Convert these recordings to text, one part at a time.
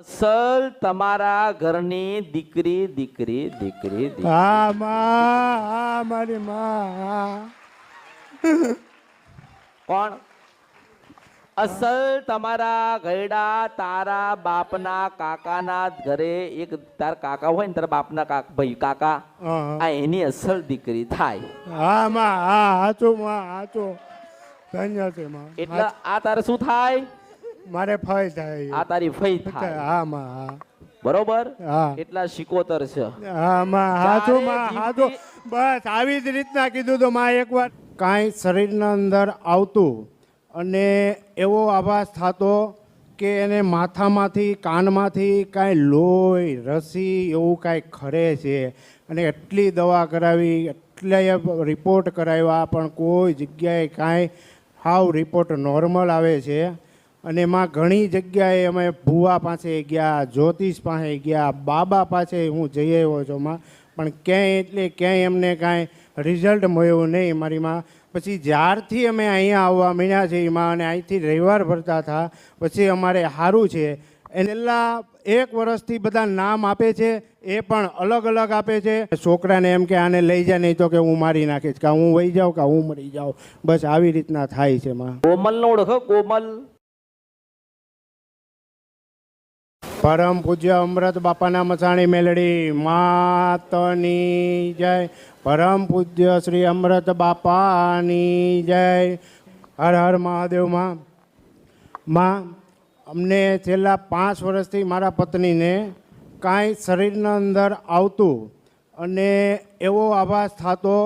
અસલ તમારા ઘરની દીકરી દીકરી દીકરી દીકરી. હા માં, હા મારી માં. કોણ? અસલ તમારા ગયડા તારા બાપના કાકાના ઘરે એક તાર કાકા હોય ને તારા બાપના ભાઈ કાકા હા આ એની અસલ દીકરી થાય. હા માં, હા હાચું માં, હાચું. ધન્ય છે માં. એટલે આ તારે શું થાય? મારે ફાય થાય. આ તારી ફઈ થાય. હા માં, હા. બરોબર? હા એટલા શિકોતર છે. હા માં, હાચું માં, જ્યારે હાચું. બસ આવી જ રીતના કીધું તો માં એકવાર કાંઈ શરીરના અંદર આવતું અને એવો આભાસ થતો કે એને માથામાંથી કાનમાંથી કાંઈ લોહી રસી એવું કાંઈ ખરે છે અને એટલી દવા કરાવી એટલા રિપોર્ટ કરાવ્યા પણ કોઈ જગ્યાએ કાંઈ હાવ રિપોર્ટ નોર્મલ આવે છે. અને એમાં ઘણી જગ્યાએ અમે ભુવા પાસે ગયા, જ્યોતિષ પાસે ગયા, બાબા પાસે હું જઈ આવ્યો છું માં, પણ ક્યાંય એટલે ક્યાંય એમને કાંઈ રિઝલ્ટ મળ્યું નહીં મારી માં. પછી જ્યારથી અમે અહીંયા આવવા માંડ્યા છે એમાં અને અહીંથી રવિવાર ભરતા હતા પછી અમારે સારું છે. એને પહેલાં 1 વર્ષથી બધા નામ આપે છે એ પણ અલગ અલગ આપે છે. છોકરાને એમ કે આને લઈ જા નહીં તો કે હું મારી નાખીશ, કે હું વહી જાઉં કે હું મરી જાઉં. બસ આવી રીતના થાય છે માં. કોમલનો ઓળખો? કોમલ પરમ પૂજ્ય અમૃત બાપાના મસાણી મેલડી માતની જય. પરમ પૂજ્ય શ્રી અમૃત બાપાની જય. હર હર મહાદેવ માં. માં અમને છેલ્લા 5 વર્ષથી મારા પત્નીને કાંઈ શરીરના અંદર આવતું અને એવો આભાસ થતો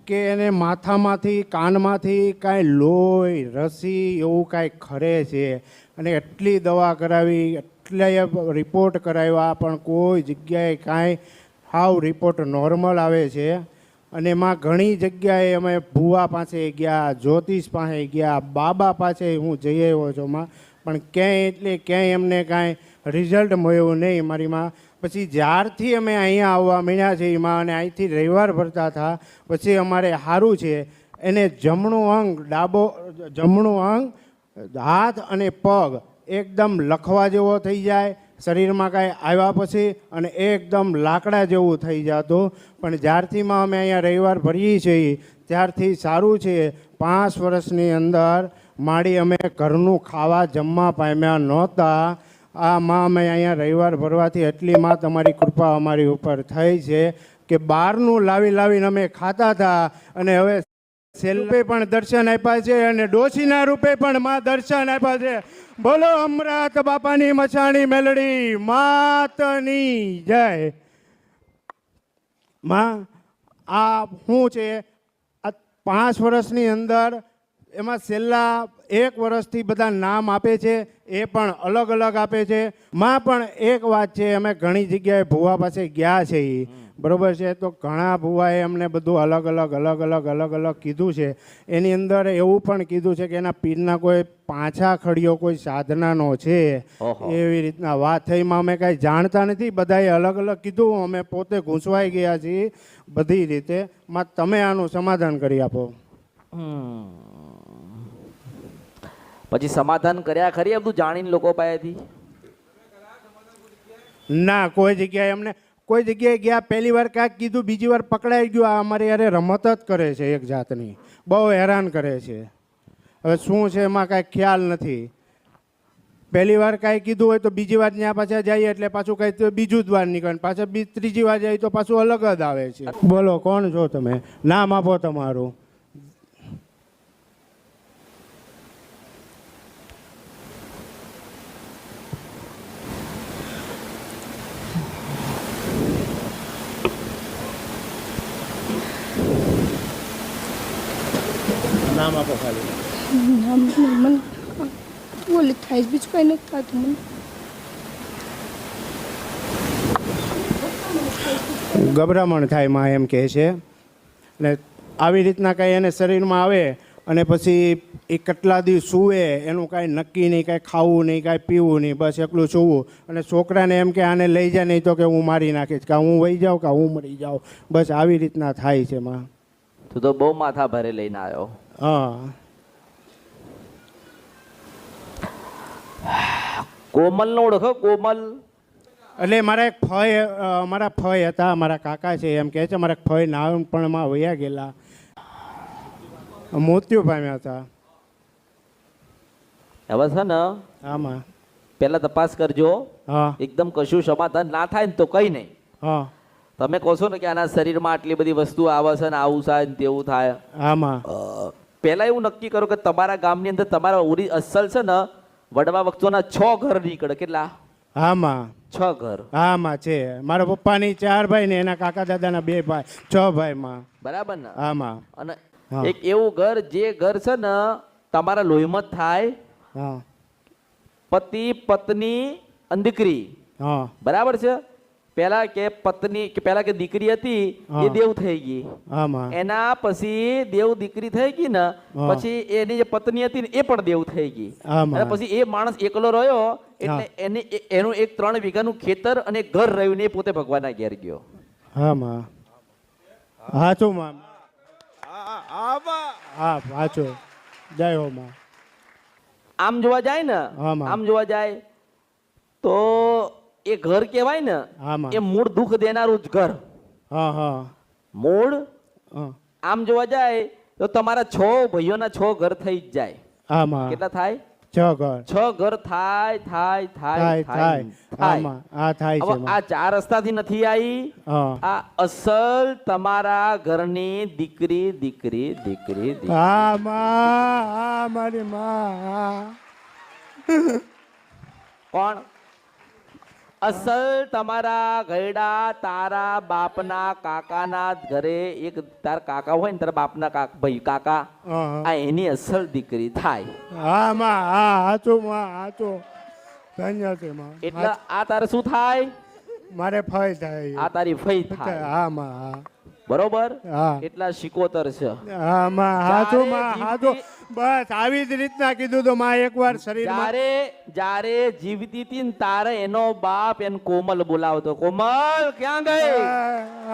કે એને માથામાંથી કાનમાંથી કાંઈ લોહી રસી એવું કાંઈ ખરે છે અને એટલી દવા કરાવી એટલા રિપોર્ટ કરાવ્યા પણ કોઈ જગ્યાએ કાંઈ હાવ રિપોર્ટ નોર્મલ આવે છે. અને એમાં ઘણી જગ્યાએ અમે ભુવા પાસે ગયા, જ્યોતિષ પાસે ગયા, બાબા પાસે હું જઈ આવ્યો છું માં, પણ ક્યાંય એટલે ક્યાંય એમને કાંઈ રિઝલ્ટ મળ્યું નહીં મારી માં. પછી જ્યારથી અમે અહીંયા આવવા માંડ્યા છે એમાં અને અહીંથી રવિવાર ભરતા હતા પછી અમારે સારું છે. એને જમણું અંગ જમણું અંગ હાથ અને પગ એકદમ લખવા જેવો થઈ જાય, શરીરમાં કાંઈ આવ્યા પછી અને એકદમ લાકડા જેવું થઈ જતું. પણ જ્યારથી માં અમે અહીંયા રવિવાર ભરીએ છીએ ત્યારથી સારું છે. 5 વર્ષની અંદર માડી અમે ઘરનું ખાવા જમવા પામ્યા નહોતા. આ માં અમે અહીંયા રવિવાર ભરવાથી એટલી માં તમારી કૃપા અમારી ઉપર થઈ છે કે બહારનું લાવીને અમે ખાતા હતા અને હવે સેલ્ફે પણ દર્શન આપ્યા છે અને ડોશીના રૂપે પણ માં દર્શન આપ્યા છે. બોલો અમૃત બાપાની મચાણી મેલડી માતની જય. માં આ શું છે આ 5 વર્ષની અંદર એમાં છેલ્લા 1 વર્ષથી બધા નામ આપે છે એ પણ અલગ અલગ આપે છે માં. પણ એક વાત છે, અમે ઘણી જગ્યાએ ભુવા પાસે ગયા છે બરોબર છે, તો ઘણા ભુવાએ અમને બધું અલગ અલગ કીધું છે. એની અંદર એવું પણ કીધું છે કે એના પીરના કોઈ પાછા ખડીયો કોઈ સાધનાનો છે એવી રીતના વાત થઈ માં. અમે કાંઈ જાણતા નથી, બધાએ અલગ અલગ કીધું, અમે પોતે ઘૂંસવાઈ ગયા છીએ બધી રીતે માં. તમે આનું સમાધાન કરી આપો. પછી સમાધાન કર્યા ખરી બધું જાણીને લોકો પાસેથી? ના, કોઈ જગ્યાએ અમને કોઈ જગ્યાએ ગયા પહેલી વાર કાંઈક કીધું, બીજી વાર પકડાઈ ગયું. આ અમારી યારે રમત જ કરે છે એક જાતની, બહુ હેરાન કરે છે. હવે શું છે એમાં કાંઈ ખ્યાલ નથી. પહેલી વાર કાંઈ કીધું હોય તો બીજી વાર ત્યાં પાછા જઈએ એટલે પાછું કાંઈ બીજું જ વાર નીકળે, પાછા ત્રીજી વાર જાય તો પાછું અલગ જ આવે છે. બોલો કોણ છો તમે? નામ આપો તમારું. નામ આપો ખાલી. નામ મને બોલી થાય બીજું કંઈ નથી થતું મને. ગભરામણ થાય માં એમ કહે છે. ને આવી રીતના કાંઈ એને શરીરમાં આવે અને પછી એ કેટલા દિવસ સૂવે એનું કાંઈ નક્કી નહીં, કાંઈ ખાવું નહીં, કાંઈ પીવું નહીં, બસ એકલું સૂવું. અને છોકરાને એમ કે આને લઈ જા નહીં તો કે હું મારી નાખીશ, કે હું વહી જાઉં કે હું મરી જાઉં. બસ આવી રીતના થાય છે માં. તું તો બહુ માથા ભારે લઈને આવ્યો. હા કોમલ નો ઓળખો કોમલ? એટલે મારા એક ફય મારા ફય હતા, મારા કાકા છે, એમ કહે છે મારા ફય નાનપણમાં વયા ગયેલા, મૃત્યુ પામ્યા હતા. હવે છે ને આમાં પેલા તપાસ કરજો. હા એકદમ કશું સમાધાન ના થાય ને તો કઈ નહીં. હા તમે કહો છો ને કે આના શરીરમાં આટલી બધી વસ્તુ આવે છે ને આવું થાય ને તેવું થાય. આમાં પહેલા એવું નક્કી કરો કે તમારા ગામની અંદર તમારા અસલ છે ને વડવા વખતોના 6 ઘર નીકળે. કેટલા? આમાં 6 ઘર. આમાં છે મારા પપ્પાની 4 ભાઈ ને એના કાકા દાદાના 2 ભાઈ, 6 ભાઈમાં. બરાબર ને? આમાં અને હા. એક એવું ઘર જે ઘર છે ને તમારા લોહીમાં જ થાય. હા પતિ પત્ની અને દીકરી. હા બરાબર છે? પેલા કે પત્ની કે પેલા કે દીકરી હતી હા. એ દેવ થઈ ગઈ. આમાં એના પછી દેવ દીકરી થઈ ગઈ ને હા. પછી એની જે પત્ની હતી ને એ પણ દેવ થઈ ગઈ. આમાં. અને પછી એ માણસ એકલો રહ્યો એટલે એનું એક 3 વીઘાનું ખેતર અને ઘર રહ્યું ને એ પોતે ભગવાનના ઘેર ગયો. આમાં હાચું માં. હા હાચું. જય હો માં. આમ જોવા જાય ને હા, માં. આમ જોવા જાય તો એ ઘર કહેવાય ને આમાં એ મૂળ દુઃખ દેનારું જ ઘર. હા હા મૂળ હા આમ જોવા જાય તો તમારા 6 ભાઈઓના 6 ઘર થઈ જ જાય. આમાં કેટલા થાય? 6 ઘર 6 ઘર થાય થાય થાય થાય થાય થાય. આમાં આ થાય છે હવે આ 4 રસ્તાથી નથી આવી. હા આ અસલ તમારા ઘરની દીકરી દીકરી દીકરી દીકરી. આમાં આ મારી માં. કોણ? અસલ તમારા ગયડા તારા બાપના કાકાના ઘરે એક તાર કાકા હોય ને તારા બાપના ભાઈ કાકા હા આ એની અસલ દીકરી થાય. આમાં હા હાચું માં હાચું. ધન્ય છે માં. એટલે આ તારે શું થાય? મારે ફય થાય. આ તારી ફઈ થાય. આમાં હા બરોબર? હા એટલા શિકોતર છે. આમાં હાચું માં જ્યારે હાચું. બસ આવી જ રીતના કીધું તો માં એકવાર શરીરમાં જ્યારે જીવતી હતી ને તારે એનો બાપ એને કોમલ બોલાવતો. કોમલ ક્યાં ગઈ?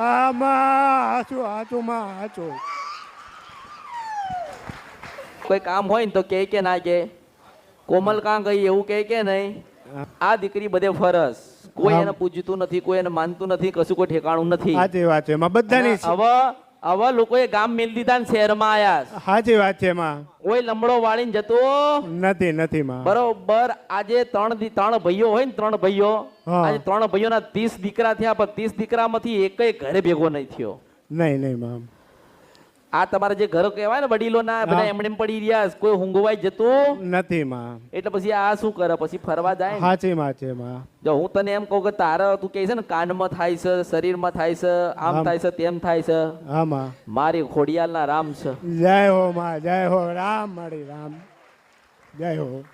આમાં હાચું હાચું માં હાચું. કોઈ કામ હોય ને તો કે ના કે કોમલ કાં ગઈ એવું કે નહીં. આ દીકરી બધે ફરસ. કોઈ એને પૂજતું નથી, કોઈ એને માનતું નથી, કશું કોઈ ઠેકાણું નથી. સાચી વાત છે માં. બધાની હવે લોકોએ ગામ મેલ દીધા ને શહેરમાં આયા. સાચી વાત છે માં. કોઈ લમડો વાળીને જતો નથી નથી માં. બરોબર. આજે 3 ભાઈઓ હોય ને 3 ભાઈઓ, હા. આજે 3 ભાઈઓના 30 દીકરા થયા, પણ 30 દીકરામાંથી એકય ઘરે ભેગો નહીં થયો. નહીં નહીં માં. આ તમારા જે ઘરો કહેવાય ને વડીલોના બધા એમણે પડી રહ્યા, કોઈ ઊંઘવાય જતું નથી માં. એટલે પછી આ શું કરે? પછી ફરવા જાય ને. સાચી વાત છે માં. જો હું તને એમ કહું કે તારા તું કહે છે ને કાનમાં થાય છે, શરીરમાં થાય છે, આમ થાય છે, તેમ થાય છે. આમાં મારી ખોડિયાલના રામ છે. જય હો માં. જય હો રામ. મારી રામ. જય હો.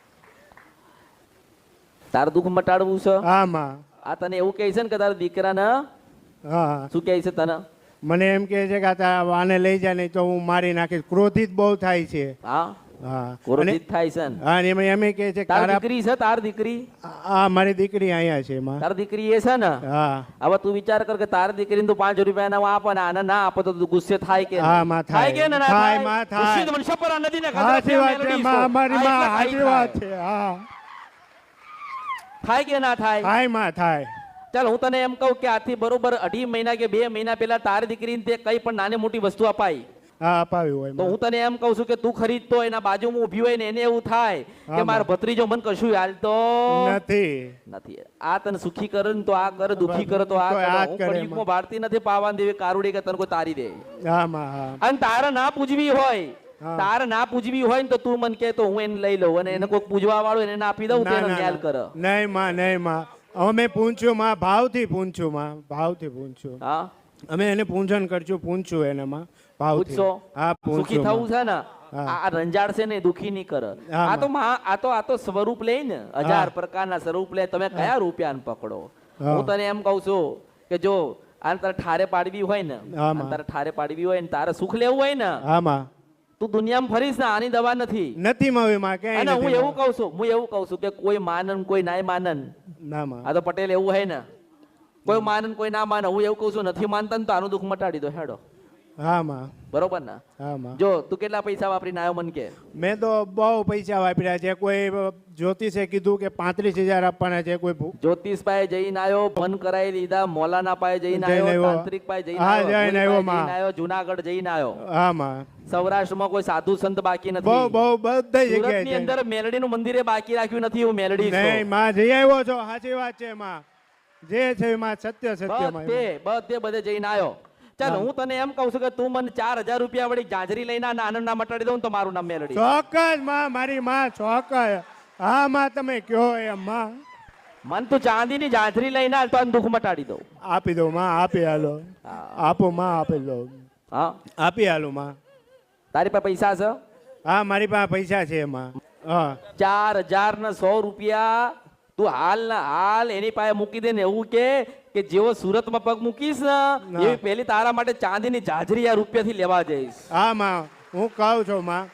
તારું દુઃખ મટાડવું છે. આમાં આ તને એવું કહે છે ને કે તારા દીકરાને હા શું કહે છે તને? મને એમ કહે છે કે આને લઈ જા નહીં તો હું મારી નાખીશ. ક્રોધિત બહુ થાય છે. હા હા ક્રોધિત થાય છે ને. હા અને એમ કહે છે કે તારી તારા દીકરી છે? તાર દીકરી? આ મારી દીકરી અહીંયા છે માં. તારી દીકરી એ છે ને? હા હવે તું વિચાર કર કે તારી દીકરીને તું 5 રૂપિયા આપે ને આને ના આપે તો તું ગુસ્સે થાય કે હા માં થાય. કે ના થાય થાય? માં થાય. ગુસ્સે તો મને શપરા નદીને સાચી વાત છે માં. મારી માં થાય સાચી વાત છે. હા થાય કે ના થાય? થાય માં થાય. ચાલ હું તને એમ કહું કે આથી બરોબર 2.5 મહિના કે 2 મહિના પહેલા તારી દીકરીને તે કઈ પણ નાની મોટી વસ્તુ અપાઈ હા અપાવ્યું હોય તો માં. હું તને એમ કહું છું કે તું ખરીદતો એના બાજુમાં ઊભી હોય ને એને એવું થાય કે હા, મારો ભત્રીજો મને કશું હાલતો નથી. નથી. આ તને સુખી કરે ને તો આ કરે, દુખી કરે તો આ તો કરે. આ હું કરે પણ યુગમાં ભારતી નથી પાવાન દેવી કારુડી કે તને કોઈ તારી દે. હા માં હા. અને તારે ના પૂજવી હોય, હા. તારે ના પૂજવી હોય ને તો તું મને કે તો હું એને લઈ લઉં અને એને કોઈ પૂજવા વાળો એને આપી દઉં ના, તેનો ના, ન્યાલ ના. કરે. નહીં માં નહીં માં. અમે પૂંછ્યું માં. ભાવથી પૂંછ્યું માં. ભાવથી પૂંછ્યું. હા અમે એને પૂંજન કરશું. પૂંછ્યું એને માં ભાવથી. પૂછશો? હા સુખી પૂંછ્યું થવું માં. છે ને હા. આ રંજાડ છે ને એ દુખી નહીં કરે. હા, આ તો સ્વરૂપ લે ને 1000 પ્રકારના સ્વરૂપ લે. તમે કયા રૂપિયાને પકડો? હા. હું તને એમ કહું છું કે જો આને તારે ઠારે પાડવી હોય ને, હા, આને માં. તારે ઠારે પાડવી હોય ને તારે સુખ લેવું હોય ને, હા માં. તું દુનિયામાં ફરીશ ને આની દવા નથી. નથી માં માં ક્યાંય અને હું નથી એવું કહું છું કે કોઈ માનન કોઈ ના માનન. ના માં. આ તો પટેલ એવું હોય ને કોઈ માનન કોઈ ના માને. હું એવું કહું છું નથી માનતા ને તો આનું દુઃખ મટાડી દો હેડો. હા માં બરોબર ને? હા માં જો તું કેટલા પૈસા વાપરીને આવ્યો મને કે? મેં તો બહુ પૈસા વાપર્યા છે. કોઈ જ્યોતિષે કીધું કે 35,000 આપવાના છે. કોઈ જ્યોતિષ પાસે જઈને આવ્યો, બંધ કરાવી લીધા, મોલાના પાસે જઈને જઈને આવ્યો, આવ્યો. તાંત્રિક પાસે જઈને હા, આવ્યો, જઈને ગુરુ આવ્યો પાસે માં. જઈને આવ્યો, જુનાગઢ જઈને આવ્યો. હા માં સૌરાષ્ટ્રમાં કોઈ સાધુ સંત બાકી બહુ નથી. બહુ બધી સુરતની જગ્યાએ અંદર મેલડીનું મંદિરે બાકી રાખ્યું નથી. હું મેલડી છું. નહીં માં જઈ આવ્યો છો. સાચી વાત છે માં. જે છે માં સત્ય સત્ય માં. બધે જઈને આવ્યો. ચાલ હું તને એમ કહું છું કે તું મને 4,000 રૂપિયા વળી જાજરી લઈને આનંદ ના મટાડી દઉં તો મારું નામ મેલડી. ચોક્કસ માં, મારી માં ચોક્કસ. હા માં તમે કયો એમ માં. મન તું ચાંદીની જાજરી લઈને આવ તો આનું દુઃખ મટાડી દઉં. આપી દો માં, આપી હાલો. આપો માં, આપી દો. હા આપી હાલો માં. તારી પાસે પૈસા છે? હા મારી પાસે પૈસા છે માં. હા 4,100 રૂપિયા તું હાલ એની પાસે મૂકી દે ને એવું કે જેવો સુરતમાં પગ મૂકીશ ને એવી પહેલી તારા માટે ચાંદીની જાજરી આ રૂપિયાથી લેવા જઈશ. હા માં હું કહું છું માં.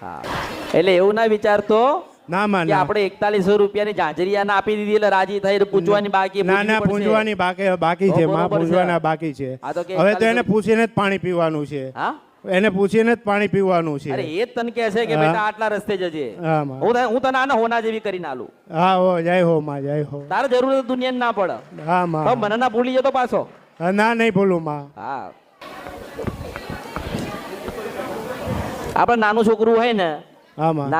હા એટલે એવું ના વિચારતો ના માં કે ના. આપણે 4100 રૂપિયાની જાજરી આને આપી દીધી એટલે રાજી થઈ પૂછવાની બાકી. ના ના પૂંજવાની બાકી છે માં. પૂંજવાના બાકી છે. આ તો કે હવે તો એને પૂછીને જ પાણી પીવાનું છે. હા એને પૂછીને જ પાણી પીવાનું છે. અરે એ જ તને કહે છે કે બેટા આટલા રસ્તે જજે. હા માં. હું તને આને હોના જેવી કરીને આલું. હા હો જય હો માં, જય હો. તારે જરૂર દુનિયા ના પડે. હા તો માં. મને ના ભૂલી જતો પાછો. હા, ના નહીં ભૂલું માં. હા આપણે નાનું છોકરું હોય ને, હા માં.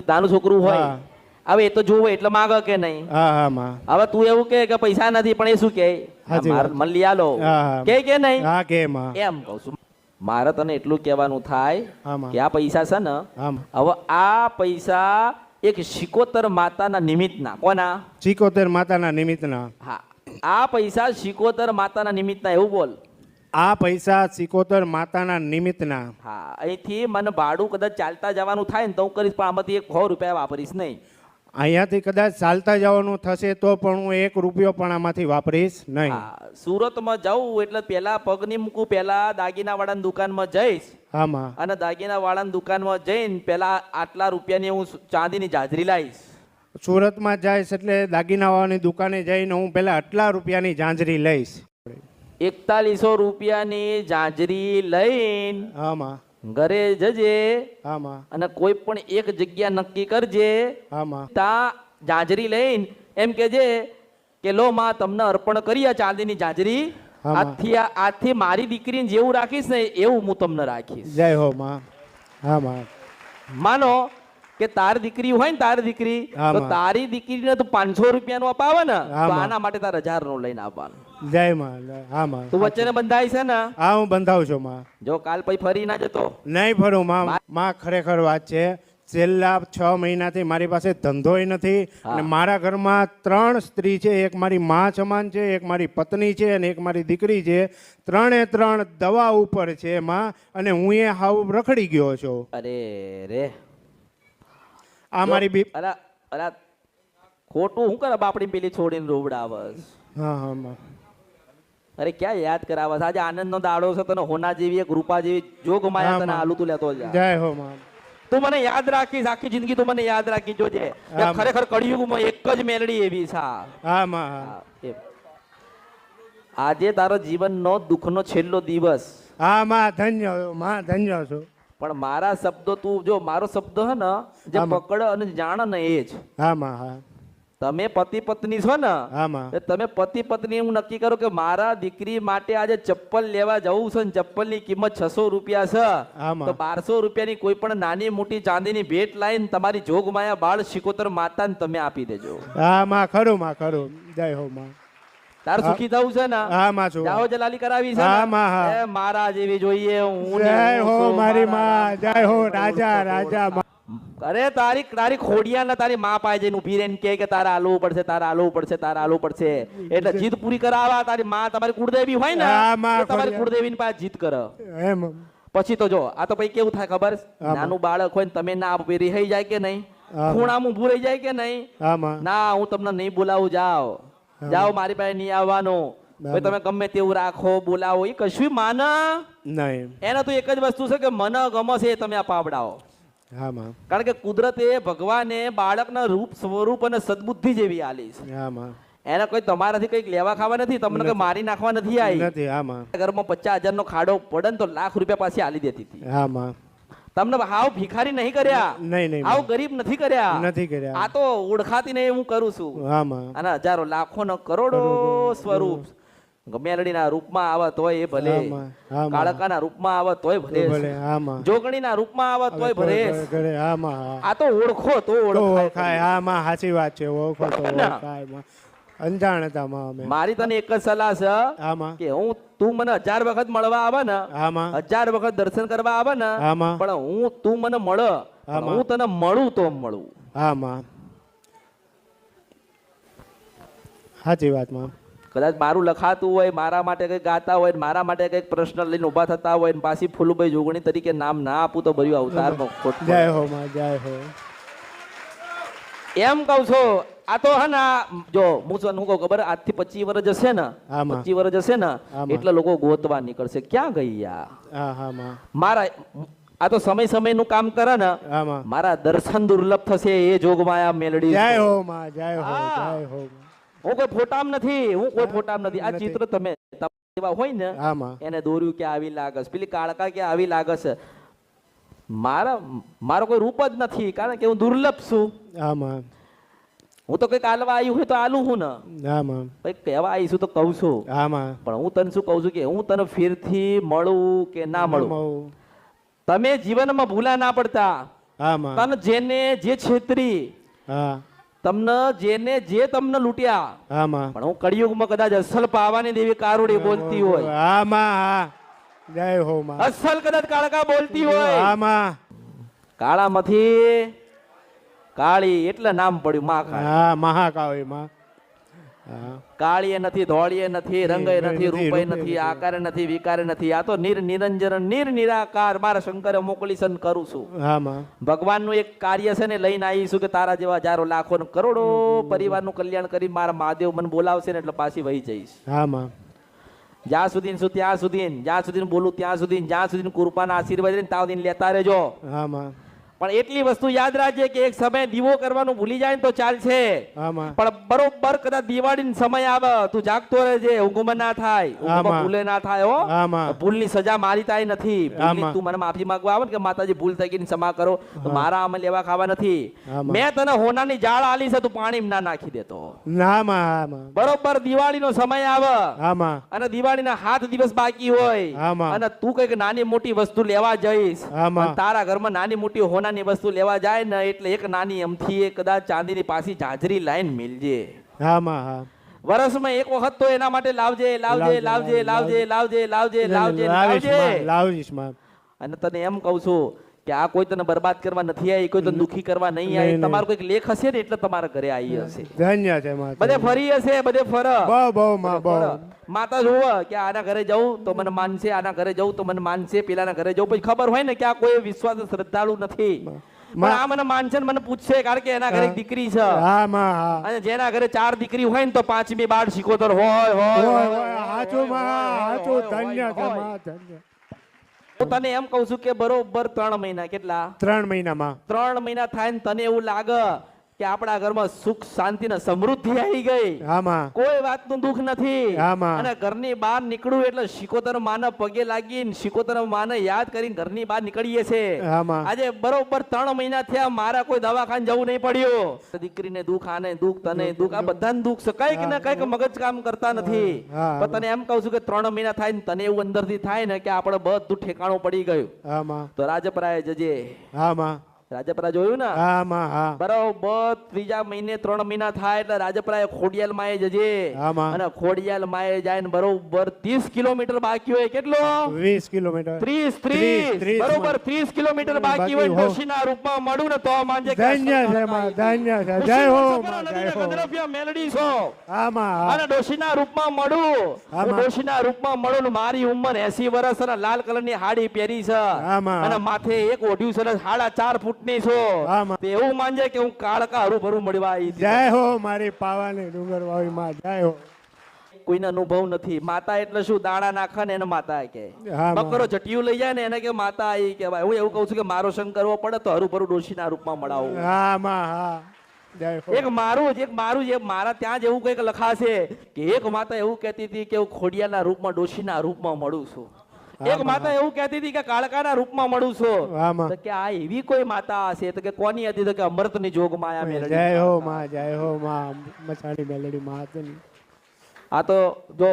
નાનું છોકરું હોય હા. હવે એ તો જોવે એટલે માગ કે નહીં. હા હા માં. હવે તું એવું કે પૈસા નથી પણ એ શું કે સાચી વાત. મને લઈ આલો હા, હા. કે નહીં હા કે માં. એમ કહું છું. મારે તને એટલું કહેવાનું થાય હા માં. કે આ પૈસા છે ને, હા માં. હવે આ પૈસા એક શિકોતર માતાના નિમિત્તના. કોના? 74 માતાના નિમિત્તના. હા આ પૈસા શિકોતર માતાના નિમિત્તના. એવું બોલ. આ પૈસા 74 માતાના નિમિત્તના. હા અહીંથી મને ભાડું કદાચ ચાલતા જવાનું થાય ને તો હું કરીશ પણ આમાંથી 100 રૂપિયા વાપરીશ નહીં. અહીંયાથી કદાચ ચાલતા જવાનું થશે તો પણ હું 1 રૂપિયો પણ આમાંથી વાપરીશ નહીં. હા સુરતમાં જાઉં એટલે પેલા પગ નહીં મૂકું, પેલા દાગીના વાળાની દુકાનમાં જઈશ હા માં. અને દાગીના વાળાની દુકાનમાં જઈને પેલા આટલા રૂપિયાની હું ચાંદીની જાજરી લાવીશ. સુરતમાં જઈશ એટલે દાગીનાવાળાની દુકાને જઈને હું પેલા આટલા રૂપિયાની જાંજરી લઈશ. 4100 રૂપિયાની જાજરી લઈને હા માં. ઘરે જજે હા માં. અને કોઈ પણ એક જગ્યા નક્કી કરજે. હા માં. તા જાજરી લઈને એમ કેજે કે લો માં તમને અર્પણ કરી આ ચાંદીની જાજરી. હા માં. આજથી મારી દીકરીને જેવું રાખીશ ને એવું હું તમને રાખીશ. જય હો માં. હા માં. માનો કે તારી દીકરી હોય ને, તારી દીકરી હા તો માં. તારી દીકરીને તો 500 રૂપિયાનું અપાવે ને હા તો માં. આના માટે તારે 1000 નું લઈને આવવાનું. જય માં. હા માં. તું વચ્ચે બંધાય છે ને, હા હું બંધાવું છું માં. જો કાલ પછી ફરી ના જતો. નહીં ફરું માં. માં ખરેખર વાત છે. છેલ્લા 6 મહિનાથી મારી પાસે ધંધોય નથી અને મારા ઘરમાં 3 સ્ત્રી છે. એક મારી માં સમાન છે, એક મારી પત્ની છે અને એક મારી દીકરી છે. 3 દવા ઉપર છે માં. અને હું એ હાવ રખડી ગયો છું. અરે રે આ મારી બી. અલા અલા ખોટું હું કરે બાપડી પેલી છોડીને રોવડાવસ. હા હા માં. અરે ક્યાં યાદ કરાવસ. આજે આનંદનો દાડો છે, તને હોના જેવી એક રૂપા જેવી જોગ માયા તને આલુ તું લેતો જા. જય હો માં. તું મને યાદ રાખીશ આખી જિંદગી. તું મને યાદ રાખી જોજે. હા. ખરેખર કળિયુગમાં એક જ મેલડી એવી છે. હા માં. હા. હા, એમ. આજે તારો જીવનનો દુઃખનો છેલ્લો દિવસ. હા માં ધન્ય માં, ધન્ય છું. પણ મારા શબ્દો તું જો, મારો શબ્દ હે ને જે આમાં. પકડ અને જાણ ને એ જ. હા માં. હા. તમે પતિ પત્ની છો ને, હા માં. તો તમે પતિ પત્ની હું નક્કી કરો કે મારા દીકરી માટે આજે ચપ્પલ લેવા જવું છે ને ચપ્પલની કિંમત 600 રૂપિયા છે. આમાં. તો 1200 રૂપિયાની કોઈ પણ નાની મોટી ચાંદીની ભેટ લાવીને તમારી જોગમાયા બાળ શિકોતર માતાને તમે આપી દેજો. હા માં ખરું માં, ખરું. જય હો માં. તાર સુખી થવું છે ને, હા માં છું. જાઓ જલાલી કરાવી છે હા ને? માં, હા. એ મારા જેવી જોઈએ હું ને જય હું હો છું, મારી મારા માં. જય હો રાજા રાજા માં. અરે તારી ખોડિયા ને તારી માં પાસે જઈને ઉભી રહીને કે તારે આલવું પડશે, તારે આલવું પડશે, તારે આલવું પડશે. એટલે જીદ પૂરી કરાવવા તારી માં તમારી કુળદેવી હોય ને હા, માં, તો તમારી ખોડિયા. કુળદેવીની પાસે જીદ કરે. એમ. પછી તો જો આ તો પછી કેવું થાય ખબર છે? હા, માં. નાનું બાળક હોય ને તમે ના આપી રહી જાય કે નહીં, હા, ખૂણામાં ઊભું રહી જાય કે નહીં. હા માં. ના હું તમને નહીં બોલાવું, જાઓ હા. જાઓ મારી પાસે નહીં આવવાનું. બરાબર. પછી તમે ગમે તેવું રાખો બોલાવો એ કશું માના. નહીં. એને તો એક જ વસ્તુ છે કે મને ગમે છે એ તમે અપાવડાવો. હા માં. કારણ કે કુદરતે ભગવાને બાળકના રૂપ સ્વરૂપ અને સદબુદ્ધિ જેવી આલી છે. હા માં. એને કોઈ તમારાથી કંઈક લેવા ખાવા નથી, તમને કોઈ મારી નાખવા નથી આવી. નથી. હા માં. ઘરમાં 50,000 નો ખાડો પડે ને તો લાખ રૂપિયા પાછી આલી દેતી હતી. હા માં. તમને હાવ ભિખારી નહીં કર્યા, નહીં નહીં હાવ ગરીબ નથી કર્યા. નથી કર્યા. આ તો ઓળખાતી નહીં હું કરું છું. હા માં. અને હજારો લાખો નો કરોડો સ્વરૂપ મેલડીના રૂપમાં આવે તોય એ ભલે, હા માં. હા માં. કાળકાના રૂપમાં આવે તોય ભલે, ભલે. હા માં. જોગણીના રૂપમાં આવે તોય ભલે. કરે. હા માં. હા. આ તો ઓળખો તો તો ઓળખાય. ઓળખાય. હા માં. સાચી વાત છે. ઓળખો તો ઓળખાય માં. અંજાણ હતા માં અમે. મારી તને એક જ સલાહ છે હા માં. કે તું મને 1000 વખત મળવા આવે ને, હા માં. 1000 વખત દર્શન કરવા આવે ને, હા માં. પણ તું મને મળ, હા માં. હું તને મળું તો મળું. હા માં. સાચી વાત માં. કદાચ મારું લખાતું હોય, મારા માટે કંઈક ગાતા હોય, મારા માટે કંઈક પ્રશ્ન લઈને ઉભા થતા હોય ને પાછી ફૂલુભાઈ જોગણી તરીકે નામ ના આપું તો ભર્યું અવતારમાં ખોટ પડે. જય હો માં. જય હો. એમ કહું છું. આ તો હે ને જો હું શું કહું ખબર, આજથી 25 વર્ષ જશે ને, હા માં. 25 વર્ષ જશે ને હા માં. એટલે લોકો ગોતવા નીકળશે ક્યાં ગઈ યા. હા હા માં. મારા આ તો સમયનું કામ કરે ને, હા માં. મારા દર્શન દુર્લભ થશે એ જોગમાયા મેલડી. જય હો માં. જય હો. હા. જય હો. હું કોઈ ફોટામ નથી, હું કોઈ ફોટામ નથી. આ નથી. ચિત્ર તમે એવા હોય ને હા માં. એને દોર્યું કે આવી લાગસ, પેલી કાળકા કે આવી લાગસ. મારો કોઈ રૂપ જ નથી, કારણ કે હું દુર્લભ છું. હા માં. હું તો કંઈક આલવા આવ્યું હોય તો આલું હું ને, હા માં. કંઈક કહેવા આવીશું તો કહું છું. હા માં. પણ હું તને શું કહું છું કે હું તને ફેરથી મળું કે ના મળું, તમે જીવનમાં ભૂલા ના પડતા. હા માં. તને જેને જે છેતરી, હા. તમને જેને જે તમને લૂંટ્યા, હા માં. પણ હું કળિયુગમાં કદાચ અસલ પાવાની દેવી કારુડી બોલતી હોય, હા માં. હા. જય હો માં. અસલ કદાચ કાળકા બોલતી હોય, હા માં. કાળામાંથી કાળી એટલે નામ પડ્યું મહાકાળી. હા મહાકાળી માં. હા. કાળીએ નથી, ધોળીએ નથી, રંગે નથી, રૂપે રૂપે નથી, નથી. આકારે નથી, વિકારે નથી. આ તો નિરંજન નિરાકાર મારા શંકરે મોકલી સન કરું છું. હા માં. ભગવાનનું એક કાર્ય છે ને લઈને આવીશું કે તારા જેવા હજારો લાખો ને કરોડો પરિવારનું કલ્યાણ કરી મારા મહાદેવ મને બોલાવશે ને એટલે પાછી વહી જઈશ. હા માં. જ્યાં સુધી છું ત્યાં સુધી, જ્યાં સુધી બોલું ત્યાં સુધી, જ્યાં સુધી કૃપાના આશીર્વાદ ને ત્યાં સુધી લેતા રહેજો. હા માં. પણ એટલી વસ્તુ યાદ રાખજે કે એક સમય દીવો કરવાનું ભૂલી જાય ને તો ચાલશે, હા માં. પણ બરોબર કદાચ દિવાળી સમય આવે તું જાગતો રહેજે, ઊંઘમાં ના થાય, ઊંઘમાં ભૂલે ના થાય હો. હા માં. ભૂલની સજા મારી તાય નથી. ભૂલની તું મને માફી માંગવા આવે ને કે માતાજી ભૂલ થઈ ગઈ ક્ષમા કરો, તો મારા આમાં લેવા ખાવા નથી. હા માં. મેં તને હોનાની જાળ આલી છે, તું પાણી ના નાખી દેતો. ના માં. હા માં. બરોબર દિવાળીનો સમય આવે હા માં. અને દિવાળીના 7 દિવસ બાકી હોય હા માં. અને તું કઈક નાની મોટી વસ્તુ લેવા જઈશ, હા માં. અને તારા ઘરમાં નાની મોટી હોનાની વસ્તુ લેવા જાય ને એટલે એક નાની અમથી એ કદાચ ચાંદીની પાછી જાજરી લાઈન મિલજે. હા માં. હા. વર્ષમાં એક વખત તો એના માટે લાવજે લાવજે લાવજે લાવજે લાવજે લાવજે લાવજે લાવીશ લાવજે. માં. લાવીશ માં. અને તને એમ કહું છું કે આ કોઈ તને બરબાદ કરવા નથી આવી, કોઈ તને દુખી કરવા નહીં આવી. નહીં. તમારો કોઈક લેખ હશે ને એટલે તમારા ઘરે આવી હશે. ધન્ય છે માં. બધે ફરી હશે, બધે ફર. બહુ બહુ માં. બહુ. માતા જોવે કે આના ઘરે જવું તો મને માનશે, આના ઘરે જવું તો મને માનશે, પેલાના ઘરે જવું. પછી ખબર હોય ને કે આ કોઈ વિશ્વાસ શ્રદ્ધાળુ નથી, પણ આ મને માનશે ને મને પૂછશે, કારણ કે એના ઘરે એક દીકરી છે. હા માં. હા. અને જેના ઘરે 4 દીકરી હોય ને તો 5મી બાળ શિકોતર હોય હોય હાચું માં. હાચું. ધન્ય છે માં. ધન્ય. હું તને એમ કહું છું કે બરોબર 3 મહિના, કેટલા 3 મહિનામાં 3 મહિના થાય ને તને એવું લાગે કે આપણા ઘરમાં સુખ શાંતિ ને સમૃદ્ધિ આવી ગઈ, હા માં. કોઈ વાતનું દુઃખ નથી. હા માં. અને ઘરની બહાર નીકળું એટલે શિકોતર માને પગે લાગીને શિકોતર માને યાદ કરીને ઘરની બહાર નીકળીએ છે. હા માં. આજે બરોબર 3 મહિના થયા, મારા કોઈ દવાખાને જવું નહીં પડ્યું. દીકરીને દુઃખ, આને દુઃખ, તને દુઃખ, આ બધાને દુઃખ છે. કઈક ને કઈક મગજ કામ કરતા નથી. હા. પણ તને એમ કહું છું કે 3 મહિના થાય ને તને એવું અંદરથી થાય ને કે આપણે બધું ઠેકાણું પડી ગયું, હા માં. તો રાજપરાએ જજે. હા માં. રાજપરા જોયું ને? હા માં. હા. બરોબર 3જા મહિને 3 મહિના થાય એટલે રાજપરાએ ખોડિયાલ માએ જજે. હા માં. અને ખોડિયાલ માએ જાય ને બરોબર 30 કિલોમીટર બાકી હોય, કેટલો 20 કિલોમીટર. 30 બરોબર 30 કિલોમીટર બાકી હોય, ડોશીના રૂપમાં મળું ને તો માનજે કે ધન્ય છે માં. ધન્ય છે. જય હો માં. જય હો. ગંધર્વયા મેલડી છો. હા માં. હા. અને ડોશીના રૂપમાં મળું, હા માં. ડોશીના રૂપમાં મળું ને મારી ઉંમર 80 વર્ષ અને લાલ કલરની હાડી પહેરી છે, હા માં. અને માથે એક ઓઢ્યું છે ને 4.5 ફૂટની છો. હા માં. તે એવું માનજે કે હું કાળકા હરું મળવા આવી હતી. જય હો મારી પાવાની ડુંગર વાળી માં. જય હો. કોઈને અનુભવ નથી. માતા એટલે શું? દાણા નાખે ને એને માતા કે. હા માં. બકરો જટિયું લઈ જાય ને એને કે માતા આવી કહેવાય. હું એવું કહું છું કે મારો સંગ કરવો પડે તો હરું ડોશીના રૂપમાં મળાવું. હા માં. હા. જય હો એક મારું જ મારા ત્યાં જ એવું કંઈક લખાશે કે એક માતા એવું કહેતી હતી કે હું ખોડિયાના રૂપમાં ડોશીના રૂપમાં મળું છું. એક માતા એવું કહેતી હતી કે કાળકાના રૂપમાં મળું છું. હા માં તો કે આ એવી કોઈ માતા હશે તો કે કોની હતી તો કે અમૃતની જોગ માયા મેળવી. જય હો માં જય હો માં મસાણી મેલડી માં હતી. આ તો જો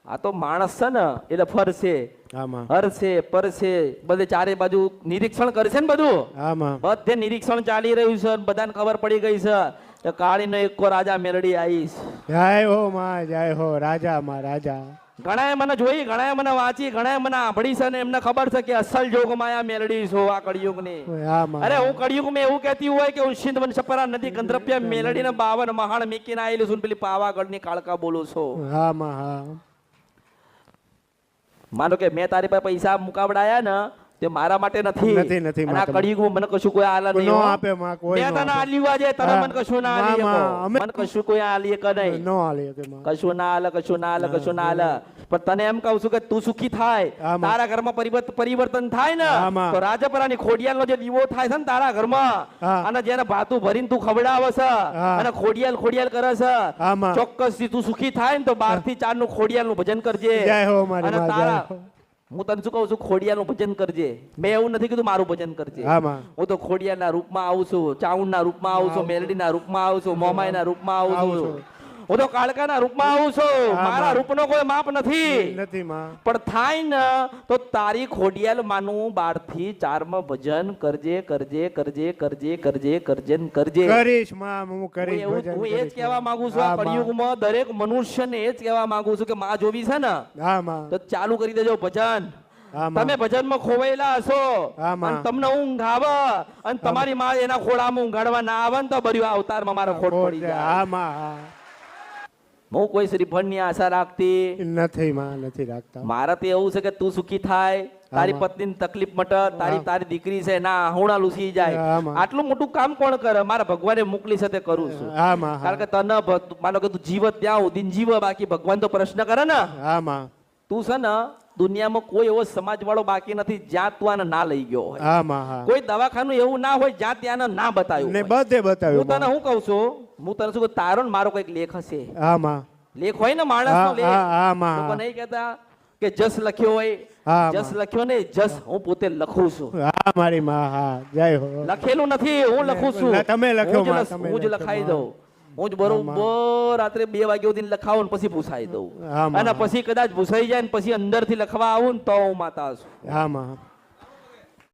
આ તો માણસ છે ને એટલે ફરશે હા માં હરશે પરશે બધે ચારે બાજુ નિરીક્ષણ કરશે ને બધું. હા માં બધે નિરીક્ષણ ચાલી રહ્યું છે બધાને ખબર પડી ગઈ છે કે કાળીનો એકો રાજા મેલડી આવીશ. જય હો માં જય હો રાજા માં રાજા. ઘણાએ મને જોઈ ઘણાએ મને વાંચી ઘણાએ મને સાંભળી છે ને એમને ખબર છે કે અસલ જોગમાં આ મેલડી છો આ કળિયુગની. હા માં અરે હું કળિયુગમાં એવું કહેતી હોય કે હું સિંધ વન સપરા નદી ગંધર્પ્યા મેલડીને 52 મહાણ મીકીને આવેલું છું પેલી પાવાગઢની કાળકા બોલું છું. હા માં હા માનો કે મેં તારી પાસે પૈસા મુકાવડાયા ને તે મારા માટે નથી. નથી, નથી, અને આ માટે. કળિયુગમાં મને કશું કોઈ આલા નહીં નો હો. આપે માં કોઈ મેં નો તને આપે. આલ્યું આજે તને હા. મને કશું ના માં, આલી માં, શકો. અમે- મને કશું કોઈ આલી કે નહીં. નો હાલે કે માં કશું ના આલે કશું ના આલે કશું ના આલે પણ તને એમ કહું છું કે તું સુખી થાય હા, માં. તારા ઘરમાં પરિવર્તન થાય ને હા, માં. તો રાજપરાની ખોડિયાલનો જે દીવો થાય છે ને તારા ઘરમાં હા. અને જેને ભાતું ભરીને તું ખવડાવે છે હા. અને ખોડિયાલ કરે છે હા, માં. ચોક્કસથી તું સુખી થાય ને તો 12 થી 4 નું ખોડિયાલનું ભજન કરજે. જય હો મારી અને માં, જય તારા હો. હું તને શું કહું છું ખોડિયાલનું ભજન કરજે. મેં એવું નથી કીધું મારું ભજન કરજે. હા માં હું તો ખોડિયાના રૂપમાં આવું છું ચાઉંડના રૂપમાં આવું છું મેલડીના રૂપમાં આવું છું મોમાઈના રૂપમાં આવું આવું છું છું. હું તો કાળકાના રૂપમાં આવું છું. હા, મારા માં. રૂપનો કોઈ માપ નથી. નથી માં પણ થાય ને તો તારી ખોડિયાલ માનું 12 થી 4 માં ભજન કરજે કરજે કરજે કરજે કરજે કરજે ને કરજે. કરીશ માં હું કરીશ હું ભજન એ જ કરીશ, કહેવા માં. માંગુ છું હા, આ માં. કળિયુગમાં દરેક મનુષ્યને એ જ કહેવા માંગુ છું કે માં જોવી છે ને હા માં તો ચાલુ કરી દેજો ભજન. હા માં તમે ભજનમાં ખોવાયેલા હશો હા, માં. અને તમને ઊંઘ આવે અને તમારી માં એના ખોળામાં ઊંઘાડવા ના આવે ને તો બર્યું અવતારમાં મારો ખોટ પડી જાય. હા માં હા હું કોઈ શ્રીફળની આશા રાખતી નથી માં નથી રાખતા મારા તો એવું છે કે તું સુખી થાય તારી હા, માં. પત્નીની તકલીફ મટે તારી દીકરી છે ના હોણા લૂસી જાય. હા, માં. આટલું મોટું કામ કોણ કરે મારા ભગવાને મોકલી છે તે કરું છું. હા માં કારણ કે તને માનો કે તું જીવત ત્યાં સુધી જીવ બાકી ભગવાન તો પ્રશ્ન કરે ને. હા માં તું છે ને દુનિયામાં કોઈ એવો સમાજ વાળો બાકી નથી જ્યાં તું આને ના લઈ ગયો હોય. હા માં હા કોઈ દવાખાનું એવું ના હોય જ્યાં ત્યાં આને ના બતાવ્યું ને હોય. બધે બતાવ્યું હું તને માં. શું કહું છું હું તને શું કહું તારો ને મારો કઈક લેખ હશે. હા માં લેખ હોય ને માણસનો હા, લેખ. હા, હા, માં. લોકો નહીં કહેતા કે જસ લખ્યો હોય હા, જસ માં. લખ્યો ને જસ હું પોતે લખું છું. હા મારી માં હા જય હો લખેલું નથી હું લખું છું. તમે લખ્યો હું જ માં, લખ- તમે હું જ લખ્યો લખાઈ માં. દઉં. હું જ બરોબર રાત્રે 2 વાગ્યા સુધી લખાવું ને પછી પૂછાઈ દઉં. હા, માં. અને પછી કદાચ પૂછાઈ જાય ને પછી અંદરથી લખવા આવું ને તો હું માતા છું. હા માં